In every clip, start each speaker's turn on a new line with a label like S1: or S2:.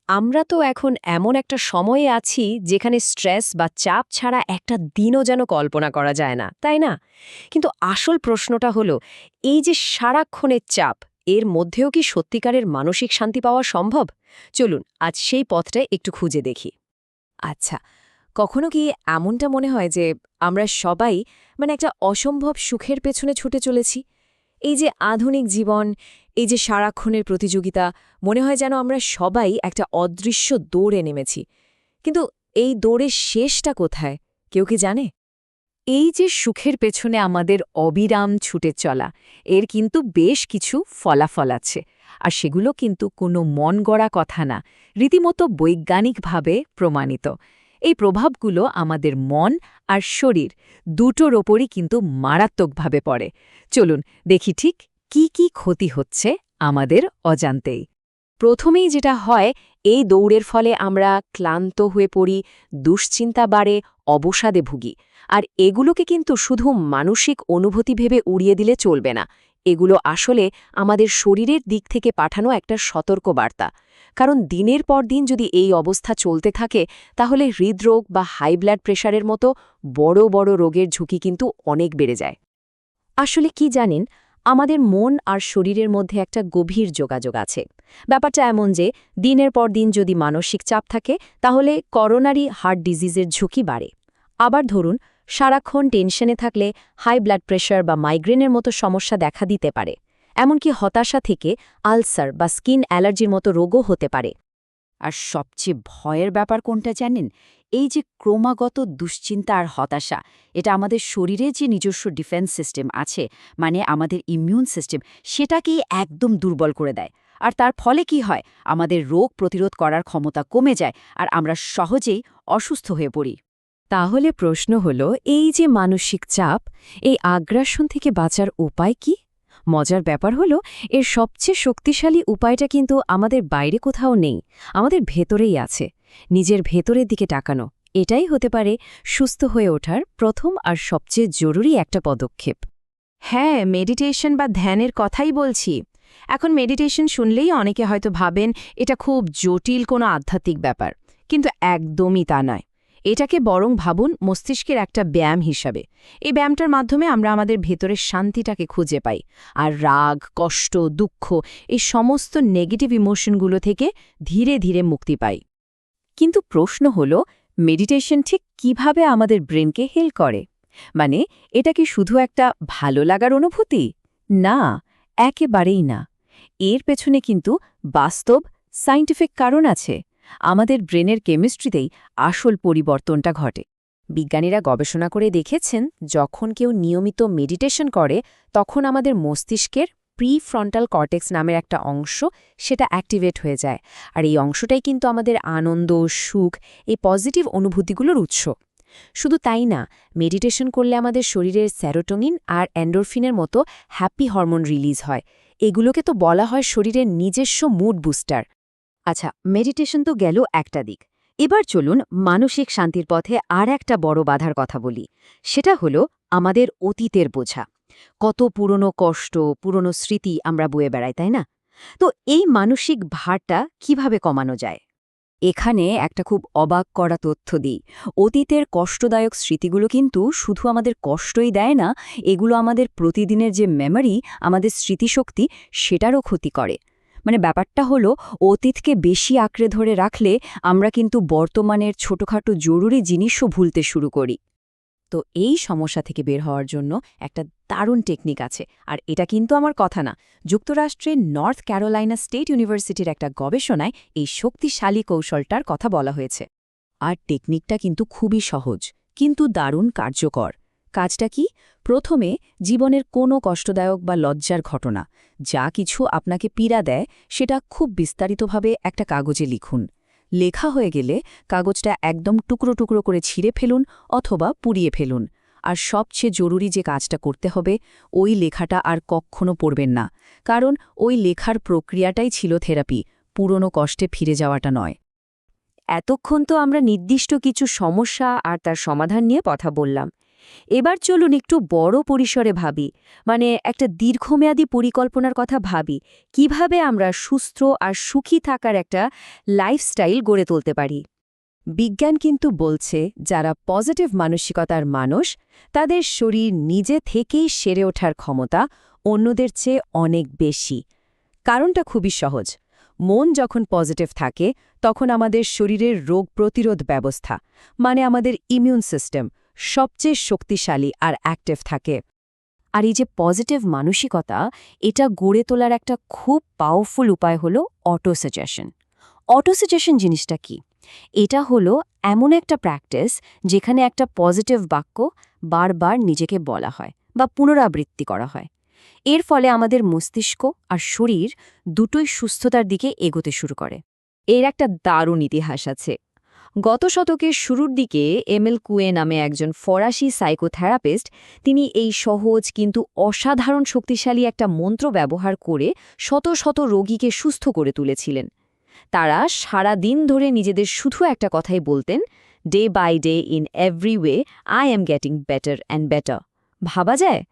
S1: আমরা তো এখন এমন একটা সময়ে আছি যেখানে স্ট্রেস বা চাপ ছাড়া একটা দিনও যেন কল্পনা করা যায় না, তাই না? কিন্তু আসল প্রশ্নটা হলো, এই যে সারাক্ষণের চাপ, এর মধ্যেও কি সত্যিকারের মানসিক শান্তি পাওয়া সম্ভব? চলুন আজ সেই পথটা একটু খুঁজে দেখি।
S2: আচ্ছা, কখনো কি এমনটা মনে হয় যে আমরা সবাই একটা অসম্ভব সুখের পেছনে ছুটে চলেছি? এই যে আধুনিক জীবন, এই যে সারাক্ষণের প্রতিযোগিতা, মনে হয় যেন আমরা সবাই একটা অদৃশ্য দৌড়ে নেমেছি। কিন্তু এই দৌড়ের শেষটা কোথায়? কেউ কি জানে?
S1: এই যে সুখের পেছনে আমাদের অবিরাম ছুটে চলা, এর কিন্তু বেশ কিছু ফলাফল আছে। আর সেগুলো কিন্তু কোনো মন গড়া কথা না, রীতিমতো বৈজ্ঞানিকভাবে প্রমাণিত। এই প্রভাবগুলো আমাদের মন আর শরীর দুটোর ওপরই কিন্তু মারাত্মকভাবে পড়ে। চলুন দেখি ঠিক কি ক্ষতি হচ্ছে আমাদের অজান্তেই। প্রথমেই যেটা হয়, এই দৌড়ের ফলে আমরা ক্লান্ত হয়ে পড়ি, দুশ্চিন্তা বাড়ে, অবসাদে ভুগি। আর এগুলোকে কিন্তু শুধু মানসিক অনুভূতি ভেবে উড়িয়ে দিলে চলবে না। এগুলো আসলে আমাদের শরীরের দিক থেকে পাঠানো একটা সতর্ক বার্তা। কারণ দিনের পর দিন যদি এই অবস্থা চলতে থাকে, তাহলে হৃদরোগ বা হাই ব্লাড প্রেশারের মতো বড় বড় রোগের ঝুঁকি কিন্তু অনেক বেড়ে যায়। আসলে কি জানেন, আমাদের মন আর শরীরের মধ্যে একটা গভীর যোগাযোগ আছে। ব্যাপারটা এমন যে দিনের পর দিন যদি মানসিক চাপ থাকে, তাহলে করোনারি হার্ট ডিজিজের ঝুঁকি বাড়ে। আবার ধরুন, সারাক্ষণ টেনশনে থাকলে হাই ব্লাড প্রেশার বা মাইগ্রেনের মতো সমস্যা দেখা দিতে পারে। এমনকি হতাশা থেকে আলসার বা স্কিন অ্যালার্জির মতো রোগও হতে পারে।
S2: আর সবচেয়ে ভয়ের ব্যাপার কোনটা জানেন? এই যে ক্রমাগত দুশ্চিন্তা আর হতাশা, এটা আমাদের শরীরে যে নিজস্ব ডিফেন্স সিস্টেম আছে, আমাদের ইমিউন সিস্টেম, সেটাকেই একদম দুর্বল করে দেয়। আর তার ফলে কি হয়? আমাদের রোগ প্রতিরোধ করার ক্ষমতা কমে যায়, আর আমরা সহজেই অসুস্থ হয়ে পড়ি।
S1: তাহলে প্রশ্ন হলো, এই যে মানসিক চাপ, এই আগ্রাসন থেকে বাঁচার উপায় কি? মজার ব্যাপার হলো, এর সবচেয়ে শক্তিশালী উপায়টা কিন্তু আমাদের বাইরে কোথাও নেই, আমাদের ভেতরেই আছে। নিজের ভেতরের দিকে তাকানো, এটাই হতে পারে সুস্থ হয়ে ওঠার প্রথম আর সবচেয়ে জরুরি একটা পদক্ষেপ।
S3: হ্যাঁ, মেডিটেশন বা ধ্যানের কথাই বলছি। এখন মেডিটেশন শুনলেই অনেকে হয়তো ভাবেন এটা খুব জটিল কোনো আধ্যাত্মিক ব্যাপার, কিন্তু একদমই তা নয়। এটাকে বরং ভাবুন মস্তিষ্কের একটা ব্যায়াম হিসাবে। এই ব্যায়ামটার মাধ্যমে আমরা আমাদের ভেতরের শান্তিটাকে খুঁজে পাই, আর রাগ, কষ্ট, দুঃখ, এই সমস্ত নেগেটিভ ইমোশনগুলো থেকে ধীরে ধীরে মুক্তি পাই।
S1: কিন্তু প্রশ্ন হলো, মেডিটেশন ঠিক কিভাবে আমাদের ব্রেনকে হেল করে? মানে, এটা কি শুধু একটা ভালো লাগার অনুভূতি? না, একেবারেই না। এর পেছনে কিন্তু বাস্তব সায়েন্টিফিক কারণ আছে। আমাদের ব্রেনের কেমিস্ট্রিতেই আসল পরিবর্তনটা ঘটে। বিজ্ঞানীরা গবেষণা করে দেখেছেন, যখন কেউ নিয়মিত মেডিটেশন করে, তখন আমাদের মস্তিষ্কের প্রিফ্রন্টাল কর্টেক্স নামের একটা অংশ সেটা অ্যাক্টিভেট হয়ে যায়। আর এই অংশটাই কিন্তু আমাদের আনন্দ, সুখ, এই পজিটিভ অনুভূতিগুলোর উৎস। শুধু তাই না, মেডিটেশন করলে আমাদের শরীরের সেরোটোনিন আর এন্ডোরফিনের মতো হ্যাপি হরমোন রিলিজ হয়। এগুলোকে তো বলা হয় শরীরের নিজস্ব মুড বুস্টার। আচ্ছা, মেডিটেশন তো গেল একটা দিক। এবার চলুন মানসিক শান্তির পথে আর একটা বড় বাধার কথা বলি। সেটা হলো আমাদের অতীতের বোঝা। কত পুরনো কষ্ট, পুরনো স্মৃতি আমরা বয়ে বেড়াই, তাই না? তো এই মানসিক ভারটা কিভাবে কমানো যায়? এখানে একটা খুব অবাক করা তথ্য দিই। অতীতের কষ্টদায়ক স্মৃতিগুলো কিন্তু শুধু আমাদের কষ্টই দেয় না, এগুলো আমাদের প্রতিদিনের যে মেমরি, আমাদের স্মৃতিশক্তি, সেটারও ক্ষতি করে। ব্যাপারটা হলো, অতীতকে বেশি আঁকড়ে ধরে রাখলে আমরা কিন্তু বর্তমানের ছোটখাটো জরুরি জিনিসও ভুলতে শুরু করি। তো এই সমস্যা থেকে বের হওয়ার জন্য একটা দারুণ টেকনিক আছে, আর এটা কিন্তু আমার কথা না। যুক্তরাষ্ট্রের নর্থ ক্যারোলাইনা স্টেট ইউনিভার্সিটির একটা গবেষণায় এই শক্তিশালী কৌশলটার কথা বলা হয়েছে। আর টেকনিকটা কিন্তু খুবই সহজ, কিন্তু দারুণ কার্যকর। কাজটা কি? প্রথমে জীবনের কোনো কষ্টদায়ক বা লজ্জার ঘটনা, যা কিছু আপনাকে পীড়া দেয়, সেটা খুব বিস্তারিতভাবে একটা কাগজে লিখুন। লেখা হয়ে গেলে কাগজটা একদম টুকরো টুকরো করে ছিঁড়ে ফেলুন অথবা পুড়িয়ে ফেলুন। আর সবচেয়ে জরুরি যে কাজটা করতে হবে, ওই লেখাটা আর কখনো পড়বেন না। কারণ ওই লেখার প্রক্রিয়াটাই ছিল থেরাপি, পুরনো কষ্টে ফিরে যাওয়াটা নয়। এতক্ষণ তো আমরা নির্দিষ্ট কিছু সমস্যা আর তার সমাধান নিয়ে কথা বললাম।
S2: এবার চলুন একটু বড় পরিসরে ভাবি, মানে একটা দীর্ঘমেয়াদী পরিকল্পনার কথা ভাবি, কিভাবে আমরা সুস্থ আর সুখী থাকার একটা লাইফস্টাইল গড়ে তুলতে পারি।
S1: বিজ্ঞান কিন্তু বলছে যারা পজিটিভ মানসিকতার মানুষ তাদের শরীর নিজে থেকেই সেরে ওঠার ক্ষমতা অন্যদের চেয়ে অনেক বেশি। কারণটা খুবই সহজ। মন যখন পজিটিভ থাকে তখন আমাদের শরীরের রোগ প্রতিরোধ ব্যবস্থা, মানে আমাদের ইমিউন সিস্টেম, সবচেয়ে শক্তিশালী আর অ্যাক্টিভ থাকে।
S2: আর এই যে পজিটিভ মানসিকতা, এটা গড়ে তোলার একটা খুব পাওয়ারফুল উপায় হলো অটোসাজেশন। অটোসাজেশন জিনিসটা কি? এটা হলো এমন একটা প্র্যাকটিস যেখানে একটা পজিটিভ বাক্য বারবার নিজেকে বলা হয় বা পুনরাবৃত্তি করা হয়। এর ফলে আমাদের মস্তিষ্ক আর শরীর দুটোই সুস্থতার দিকে এগোতে শুরু করে। এর একটা দারুণ ইতিহাস আছে। গত শতকের শুরুর দিকে এমএল কুয়ে নামে একজন ফরাসি সাইকোথেরাপিস্ট, তিনি এই সহজ কিন্তু অসাধারণ শক্তিশালী একটা মন্ত্র ব্যবহার করে শত শত রোগীকে সুস্থ করে তুলেছিলেন। তারা সারা দিন ধরে নিজেদের শুধু একটা কথাই বলতেন, day by day in every way I am getting better and better. ভাবা যায়?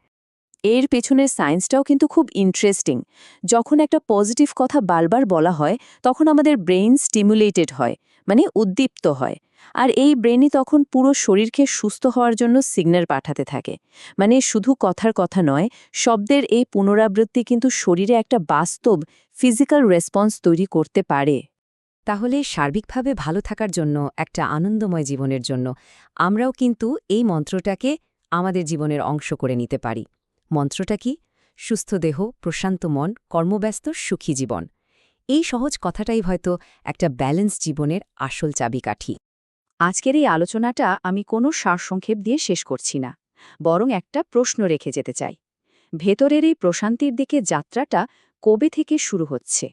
S1: এর পেছনের সায়েন্সটাও কিন্তু খুব ইন্টারেস্টিং। যখন একটা পজিটিভ কথা বারবার বলা হয় তখন আমাদের ব্রেইন স্টিমুলেটেড হয়, মানে উদ্দীপ্ত হয়। আর এই ব্রেনই তখন পুরো শরীরকে সুস্থ হওয়ার জন্য সিগন্যাল পাঠাতে থাকে। মানে শুধু কথার কথা নয়, শব্দের এই পুনরাবৃত্তি কিন্তু শরীরে একটা বাস্তব ফিজিক্যাল রেসপন্স তৈরি করতে পারে।
S2: তাহলে সার্বিকভাবে ভালো থাকার জন্য, একটা আনন্দময় জীবনের জন্য আমরাও কিন্তু এই মন্ত্রটাকে আমাদের জীবনের অংশ করে নিতে পারি। মন্ত্রটা কি? সুস্থ দেহ, প্রশান্ত মন, কর্মব্যস্ত সুখী জীবন। এই সহজ কথাটাই হয়তো একটা ব্যালেন্স জীবনের আসল চাবিকাঠি।
S1: আজকের এই আলোচনাটা আমি কোনো সারসংক্ষেপ দিয়ে শেষ করছি না, বরং একটা প্রশ্ন রেখে যেতে চাই। ভেতরের এই প্রশান্তির দিকে যাত্রাটা কবে থেকে শুরু হচ্ছে?